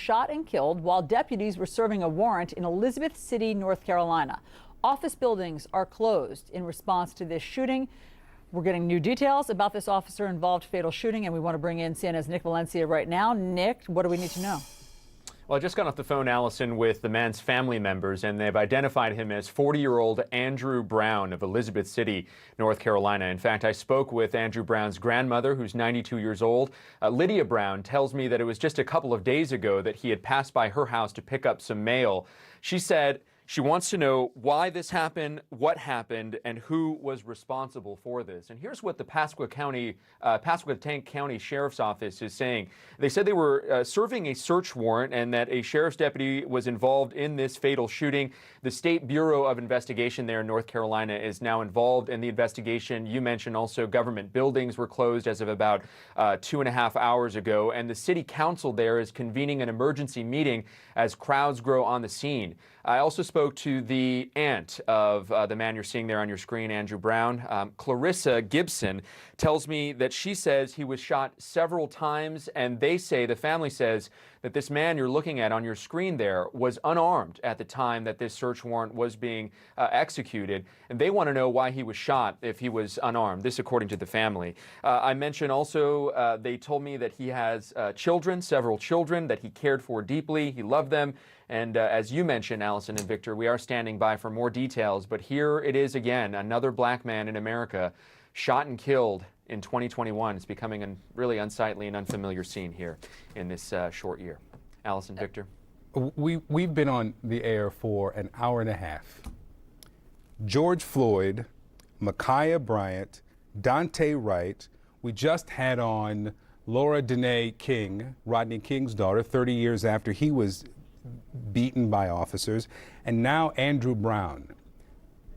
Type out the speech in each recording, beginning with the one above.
shot and killed while deputies were serving a warrant in Elizabeth City, North Carolina. Office buildings are closed in response to this shooting. We're getting new details about this officer-involved fatal shooting, and we want to bring in CNN's Nick Valencia right now. Nick, what do we need to know? Well, I just got off the phone, Allison, with the man's family members, and they've identified him as 40-year-old Andrew Brown of Elizabeth City, North Carolina. In fact, I spoke with Andrew Brown's grandmother, who's 92 years old. Lydia Brown tells me that it was just a couple of days ago that he had passed by her house to pick up some mail. She said she wants to know why this happened, what happened, and who was responsible for this. And here's what the Pasquotank County Sheriff's Office is saying. They said they were serving a search warrant and that a sheriff's deputy was involved in this fatal shooting. The State Bureau of Investigation there in North Carolina is now involved in the investigation. You mentioned also government buildings were closed as of about 2.5 hours ago, and the city council there is convening an emergency meeting as crowds grow on the scene. I also spoke to the aunt of the man you're seeing there on your screen, Andrew Brown. Clarissa Gibson tells me that she says he was shot several times, and they say, the family says, that this man you're looking at on your screen there was unarmed at the time that this search warrant was being executed, and they want to know why he was shot if he was unarmed. This according to the family. I mentioned also they told me that he has children, several children that he cared for deeply. He loved them. And as you mentioned, Allison and Victor, we are standing by for more details. But here it is again, another black man in America shot and killed in 2021. It's becoming a really unsightly and unfamiliar scene here in this short year. Allison, Victor. We've been on the air for an hour and a half. George Floyd, Ma'Khia Bryant, Daunte Wright. We just had on Laura Denae King, Rodney King's daughter, 30 years after he was beaten by officers, and now Andrew Brown.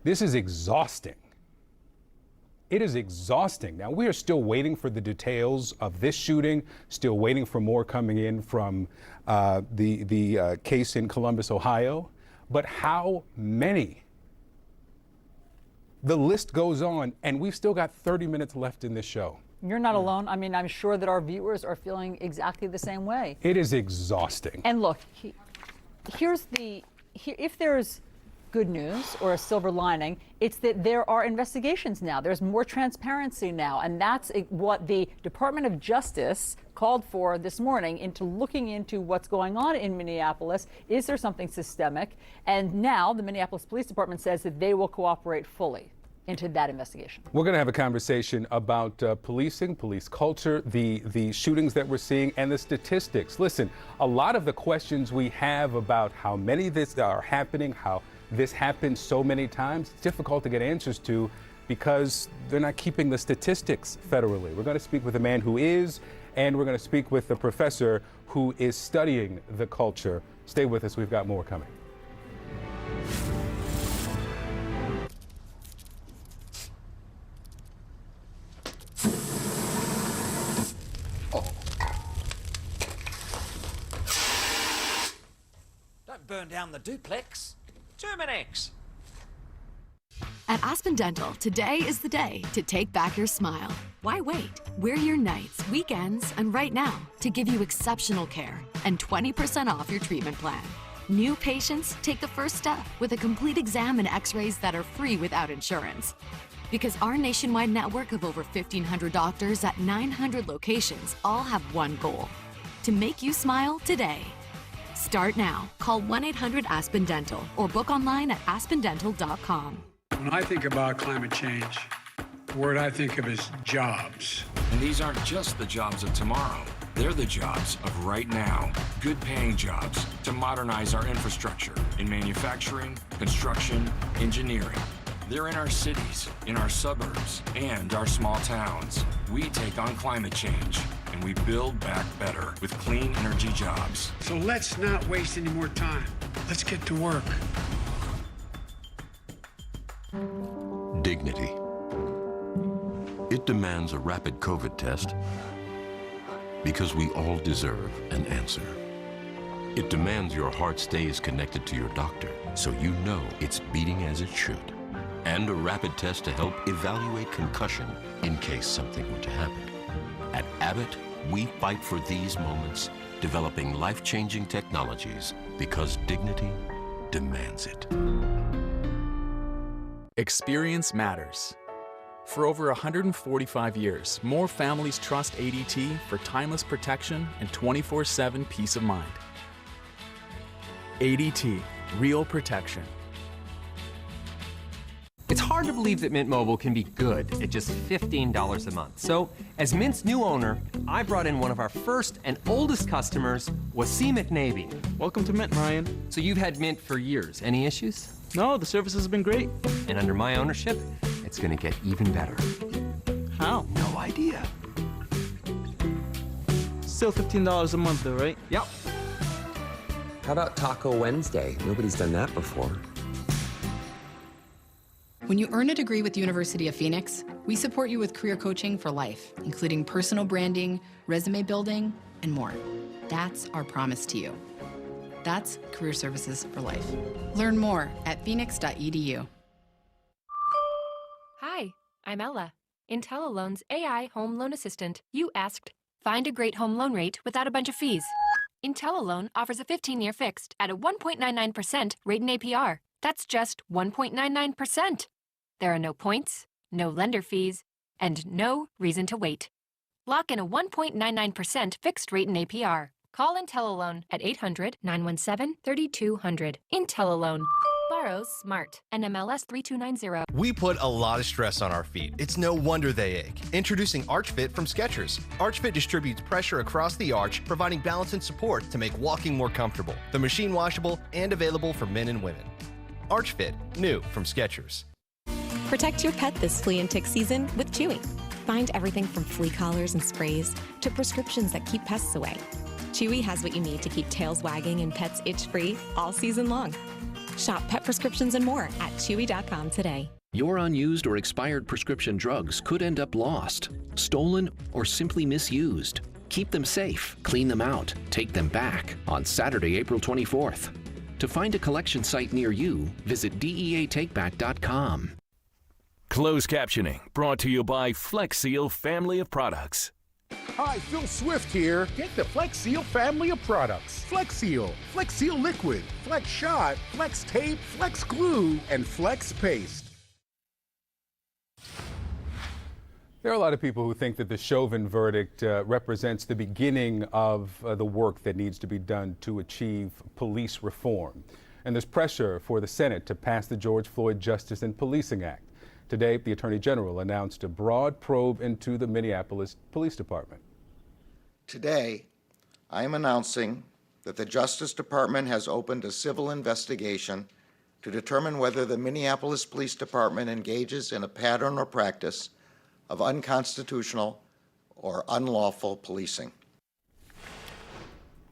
This is exhausting. It is exhausting. Now, we are still waiting for the details of this shooting, still waiting for more coming in from the case in Columbus, Ohio. But how many? The list goes on, and we've still got 30 minutes left in this show. You're not alone. I mean, I'm sure that our viewers are feeling exactly the same way. It is exhausting. And look, if there's good news or a silver lining, it's that there are investigations now. There's more transparency now, and that's what the Department of Justice called for this morning into looking into what's going on in Minneapolis. Is there something systemic? And now the Minneapolis Police Department says that they will cooperate fully into that investigation. We're going to have a conversation about policing, police culture, the shootings that we're seeing, and the statistics. Listen, a lot of the questions we have about how many of this are happening, how this happens so many times, it's difficult to get answers to because they're not keeping the statistics federally. We're going to speak with a man who is, and we're going to speak with a professor who is studying the culture. Stay with us. We've got more coming. Burn down the duplex. Terminex. At Aspen Dental, today is the day to take back your smile. Why wait? We're here nights, weekends, and right now to give you exceptional care and 20% off your treatment plan. New patients take the first step with a complete exam and x-rays that are free without insurance. Because our nationwide network of over 1,500 doctors at 900 locations all have one goal: to make you smile today. Start now. Call 1-800-ASPEN-DENTAL or book online at aspendental.com. When I think about climate change, the word I think of is jobs. And these aren't just the jobs of tomorrow. They're the jobs of right now. Good paying jobs to modernize our infrastructure in manufacturing, construction, engineering. They're in our cities, in our suburbs, and our small towns. We take on climate change, and we build back better with clean energy jobs. So let's not waste any more time. Let's get to work. Dignity. It demands a rapid COVID test because we all deserve an answer. It demands your heart stays connected to your doctor so you know it's beating as it should. And a rapid test to help evaluate concussion in case something were to happen. At Abbott, we fight for these moments developing life-changing technologies because dignity demands it. Experience matters. For over 145 years, more families trust ADT for timeless protection and 24/7 peace of mind. ADT, real protection. It's hard to believe that Mint Mobile can be good at just $15 a month. So, as Mint's new owner, I brought in one of our first and oldest customers, Wasim McNaby. Welcome to Mint, Ryan. So you've had Mint for years. Any issues? No, the service has been great. And under my ownership, it's gonna get even better. How? No idea. Still $15 a month though, right? Yep. How about Taco Wednesday? Nobody's done that before. When you earn a degree with the University of Phoenix, we support you with career coaching for life, including personal branding, resume building, and more. That's our promise to you. That's Career Services for Life. Learn more at phoenix.edu. Hi, I'm Ella, IntelliLoan's AI home loan assistant. You asked, find a great home loan rate without a bunch of fees. IntelliLoan offers a 15-year fixed at a 1.99% rate in APR. That's just 1.99%. There are no points, no lender fees, and no reason to wait. Lock in a 1.99% fixed rate in APR. Call IntelliLoan at 800-917-3200. IntelliLoan. Borrows smart. NMLS 3290. We put a lot of stress on our feet. It's no wonder they ache. Introducing ArchFit from Skechers. ArchFit distributes pressure across the arch, providing balance and support to make walking more comfortable. They're machine washable and available for men and women. ArchFit, new from Skechers. Protect your pet this flea and tick season with Chewy. Find everything from flea collars and sprays to prescriptions that keep pests away. Chewy has what you need to keep tails wagging and pets itch-free all season long. Shop pet prescriptions and more at chewy.com today. Your unused or expired prescription drugs could end up lost, stolen, or simply misused. Keep them safe, clean them out, take them back on Saturday, April 24th. To find a collection site near you, visit DEATakeback.com. Closed captioning brought to you by Flex Seal family of products. Hi, Phil Swift here. Get the Flex Seal family of products. Flex Seal Liquid, Flex Shot, Flex Tape, Flex Glue, and Flex Paste. There are a lot of people who think that the Chauvin verdict represents the beginning of the work that needs to be done to achieve police reform. And there's pressure for the Senate to pass the George Floyd Justice and Policing Act. Today, the Attorney General announced a broad probe into the Minneapolis Police Department. Today, I am announcing that the Justice Department has opened a civil investigation to determine whether the Minneapolis Police Department engages in a pattern or practice of unconstitutional or unlawful policing.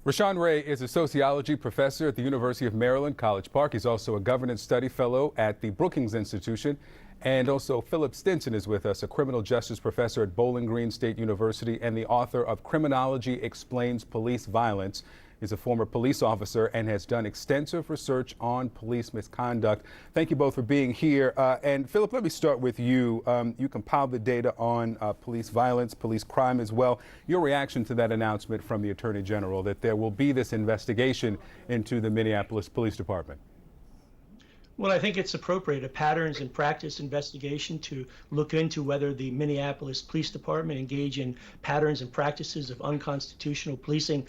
Rashawn Ray is a sociology professor at the University of Maryland, College Park. He's also a governance study fellow at the Brookings Institution. And also Philip Stinson is with us, a criminal justice professor at Bowling Green State University and the author of Criminology Explains Police Violence. He's a former police officer and has done extensive research on police misconduct. Thank you both for being here. And Philip, let me start with you. You compiled the data on police violence, police crime as well. Your reaction to that announcement from the Attorney General that there will be this investigation into the Minneapolis Police Department? Well, I think it's appropriate, a patterns and practice investigation to look into whether the Minneapolis Police Department engage in patterns and practices of unconstitutional policing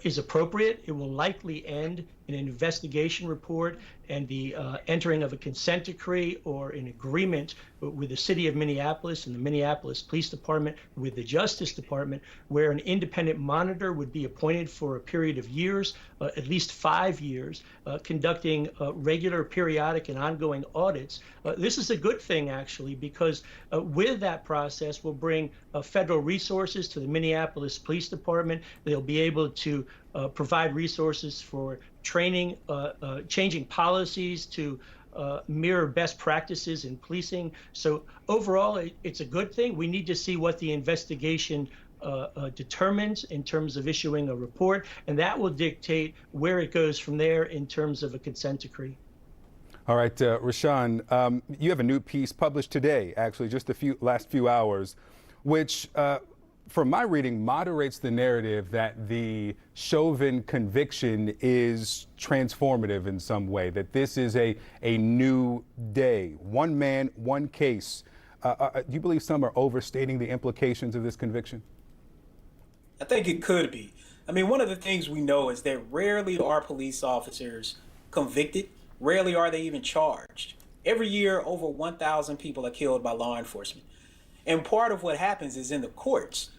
is appropriate. It will likely end in an investigation report and the entering of a consent decree or an agreement with the city of Minneapolis and the Minneapolis Police Department with the Justice Department, where an independent monitor would be appointed for a period of years, at least 5 years, conducting regular, periodic, and ongoing audits. This is a good thing, actually, because with that process, we'll bring federal resources to the Minneapolis Police Department. They'll be able to provide resources for training, changing policies to mirror best practices in policing. So overall, it's a good thing. We need to see what the investigation determines in terms of issuing a report, and that will dictate where it goes from there in terms of a consent decree. All right, Rashawn, you have a new piece published today, actually, just the last few hours, which from my reading, moderates the narrative that the Chauvin conviction is transformative in some way, that this is a new day. One man, one case. Do you believe some are overstating the implications of this conviction? I think it could be. I mean, one of the things we know is that rarely are police officers convicted. Rarely are they even charged. Every year, over 1,000 people are killed by law enforcement. And part of what happens is in the courts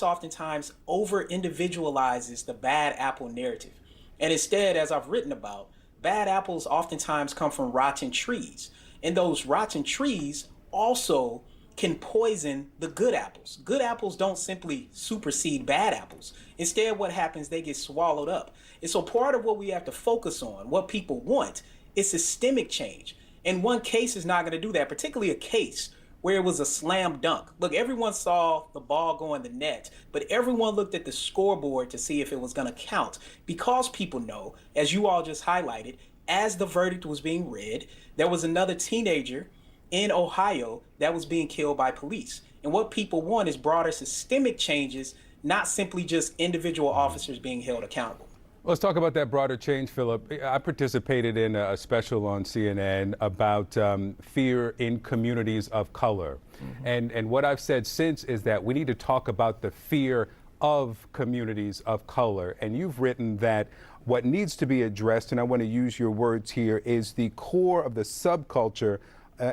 oftentimes over-individualizes the bad apple narrative. And instead, as I've written about, bad apples oftentimes come from rotten trees. And those rotten trees also can poison the good apples. Good apples don't simply supersede bad apples. Instead, what happens, they get swallowed up. And so part of what we have to focus on, what people want, is systemic change. And one case is not going to do that, particularly a case where it was a slam dunk. Look, everyone saw the ball go in the net, but everyone looked at the scoreboard to see if it was going to count, because people know, as you all just highlighted, as the verdict was being read, there was another teenager in Ohio that was being killed by police. And what people want is broader systemic changes, not simply just individual officers being held accountable. Let's talk about that broader change, Philip. I participated in a special on CNN about fear in communities of color. And what I've said since is that we need to talk about the fear of communities of color. And you've written that what needs to be addressed, and I want to use your words here, is the core of the subculture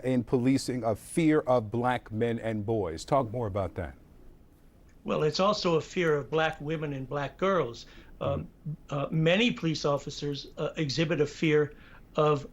in policing of fear of black men and boys. Talk more about that. Well, it's also a fear of black women and black girls. Many police officers exhibit a fear of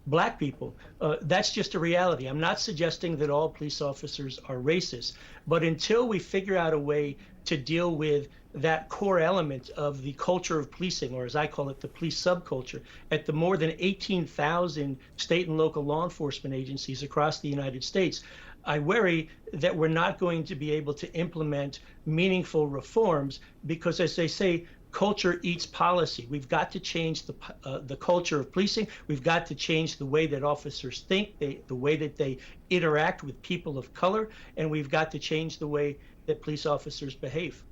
black people. That's just a reality. I'm not suggesting that all police officers are racist, but until we figure out a way to deal with that core element of the culture of policing, or as I call it, the police subculture, at the more than 18,000 state and local law enforcement agencies across the United States, I worry that we're not going to be able to implement meaningful reforms because, as they say, culture eats policy. We've got to change the culture of policing. We've got to change the way that officers think, the way that they interact with people of color, and we've got to change the way that police officers behave.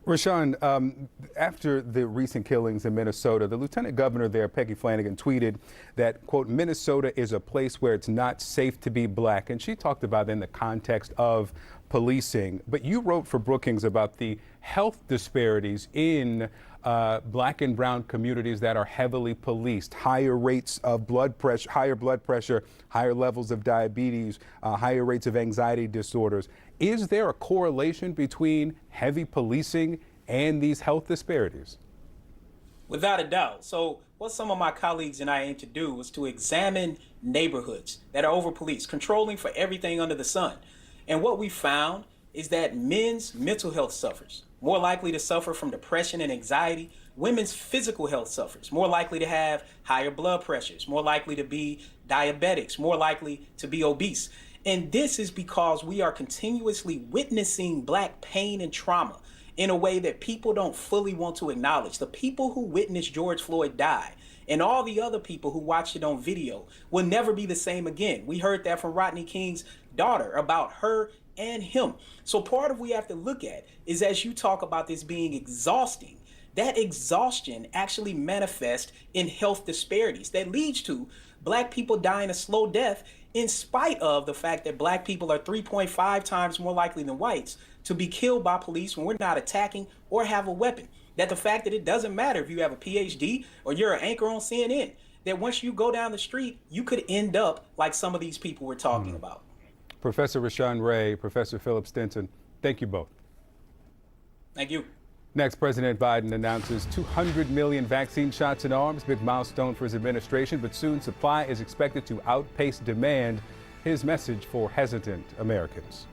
Rashawn, after the recent killings in Minnesota, the lieutenant governor there, Peggy Flanagan, tweeted that, quote, Minnesota is a place where it's not safe to be black. And she talked about it in the context of policing. But you wrote for Brookings about the health disparities in black and brown communities that are heavily policed, higher rates of blood pressure, higher levels of diabetes, higher rates of anxiety disorders. Is there a correlation between heavy policing and these health disparities? Without a doubt. So what some of my colleagues and I aim to do was to examine neighborhoods that are over-policed, controlling for everything under the sun. And what we found is that men's mental health suffers, more likely to suffer from depression and anxiety. Women's physical health suffers, more likely to have higher blood pressures, more likely to be diabetics, more likely to be obese. And this is because we are continuously witnessing black pain and trauma in a way that people don't fully want to acknowledge. The people who witnessed George Floyd die and all the other people who watched it on video will never be the same again. We heard that from Rodney King's daughter about her and him. So part of what we have to look at is, as you talk about this being exhausting, that exhaustion actually manifests in health disparities that leads to black people dying a slow death, in spite of the fact that black people are 3.5 times more likely than whites to be killed by police when we're not attacking or have a weapon. That the fact that it doesn't matter if you have a PhD or you're an anchor on CNN, that once you go down the street, you could end up like some of these people we're talking about. Professor Rashawn Ray, Professor Philip Stinson, thank you both. Thank you. Next, President Biden announces 200 million vaccine shots in arms, big milestone for his administration, but soon supply is expected to outpace demand. His message for hesitant Americans.